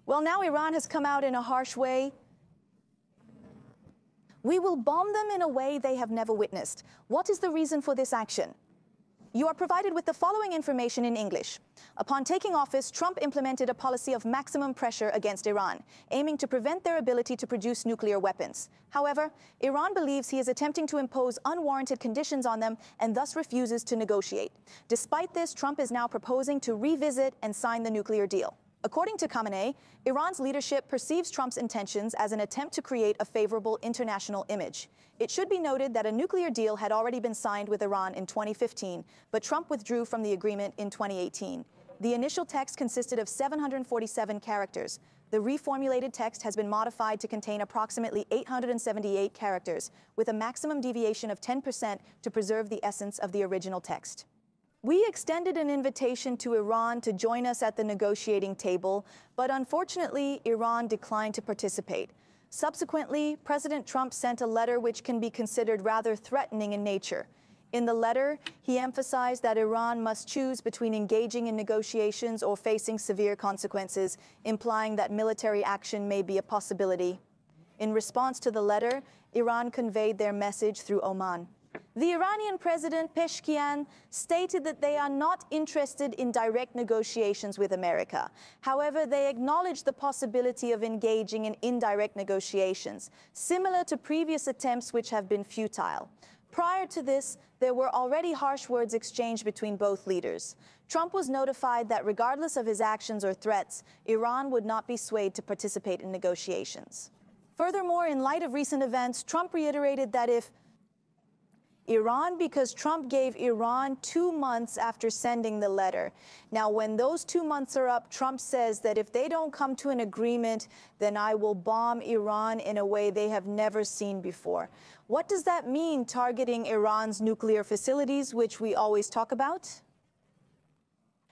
Well, now Iran has come out in a harsh way. We will bomb them in a way they have never witnessed. What is the reason for this action? You are provided with the following information in English. Upon taking office, Trump implemented a policy of maximum pressure against Iran, aiming to prevent their ability to produce nuclear weapons. However, Iran believes he is attempting to impose unwarranted conditions on them and thus refuses to negotiate. Despite this, Trump is now proposing to revisit and sign the nuclear deal. According to Khamenei, Iran's leadership perceives Trump's intentions as an attempt to create a favorable international image. It should be noted that a nuclear deal had already been signed with Iran in 2015, but Trump withdrew from the agreement in 2018. The initial text consisted of 747 characters. The reformulated text has been modified to contain approximately 878 characters, with a maximum deviation of 10% to preserve the essence of the original text. We extended an invitation to Iran to join us at the negotiating table, but unfortunately, Iran declined to participate. Subsequently, President Trump sent a letter which can be considered rather threatening in nature. In the letter, he emphasized that Iran must choose between engaging in negotiations or facing severe consequences, implying that military action may be a possibility. In response to the letter, Iran conveyed their message through Oman. The Iranian President Pezeshkian stated that they are not interested in direct negotiations with America. However, they acknowledged the possibility of engaging in indirect negotiations, similar to previous attempts which have been futile. Prior to this, there were already harsh words exchanged between both leaders. Trump was notified that regardless of his actions or threats, Iran would not be swayed to participate in negotiations. Furthermore, in light of recent events, Trump reiterated that if because Trump gave Iran 2 months after sending the letter. Now, when those 2 months are up, Trump says that if they don't come to an agreement, then I will bomb Iran in a way they have never seen before. What does that mean, targeting Iran's nuclear facilities, which we always talk about?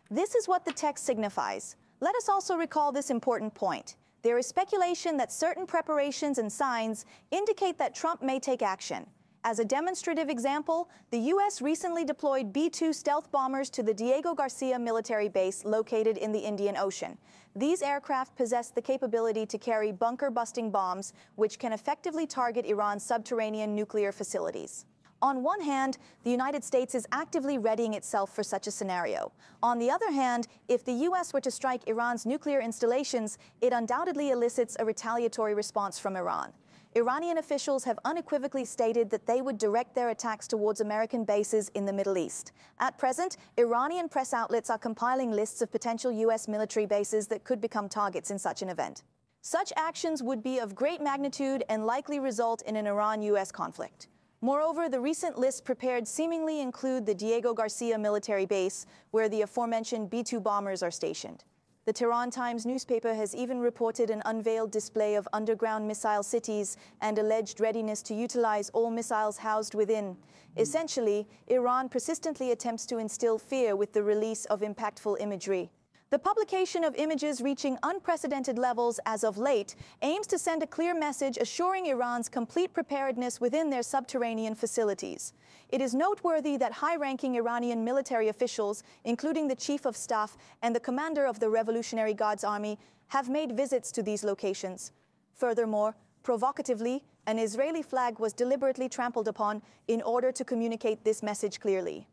This is what the text signifies. Let us also recall this important point. There is speculation that certain preparations and signs indicate that Trump may take action. As a demonstrative example, the U.S. recently deployed B-2 stealth bombers to the Diego Garcia military base located in the Indian Ocean. These aircraft possess the capability to carry bunker-busting bombs, which can effectively target Iran's subterranean nuclear facilities. On one hand, the United States is actively readying itself for such a scenario. On the other hand, if the U.S. were to strike Iran's nuclear installations, it undoubtedly elicits a retaliatory response from Iran. Iranian officials have unequivocally stated that they would direct their attacks towards American bases in the Middle East. At present, Iranian press outlets are compiling lists of potential U.S. military bases that could become targets in such an event. Such actions would be of great magnitude and likely result in an Iran-U.S. conflict. Moreover, the recent lists prepared seemingly include the Diego Garcia military base, where the aforementioned B-2 bombers are stationed. The Tehran Times newspaper has even reported an unveiled display of underground missile cities and alleged readiness to utilize all missiles housed within. Essentially, Iran persistently attempts to instill fear with the release of impactful imagery. The publication of images reaching unprecedented levels as of late aims to send a clear message assuring Iran's complete preparedness within their subterranean facilities. It is noteworthy that high-ranking Iranian military officials, including the Chief of Staff and the Commander of the Revolutionary Guards Army, have made visits to these locations. Furthermore, provocatively, an Israeli flag was deliberately trampled upon in order to communicate this message clearly.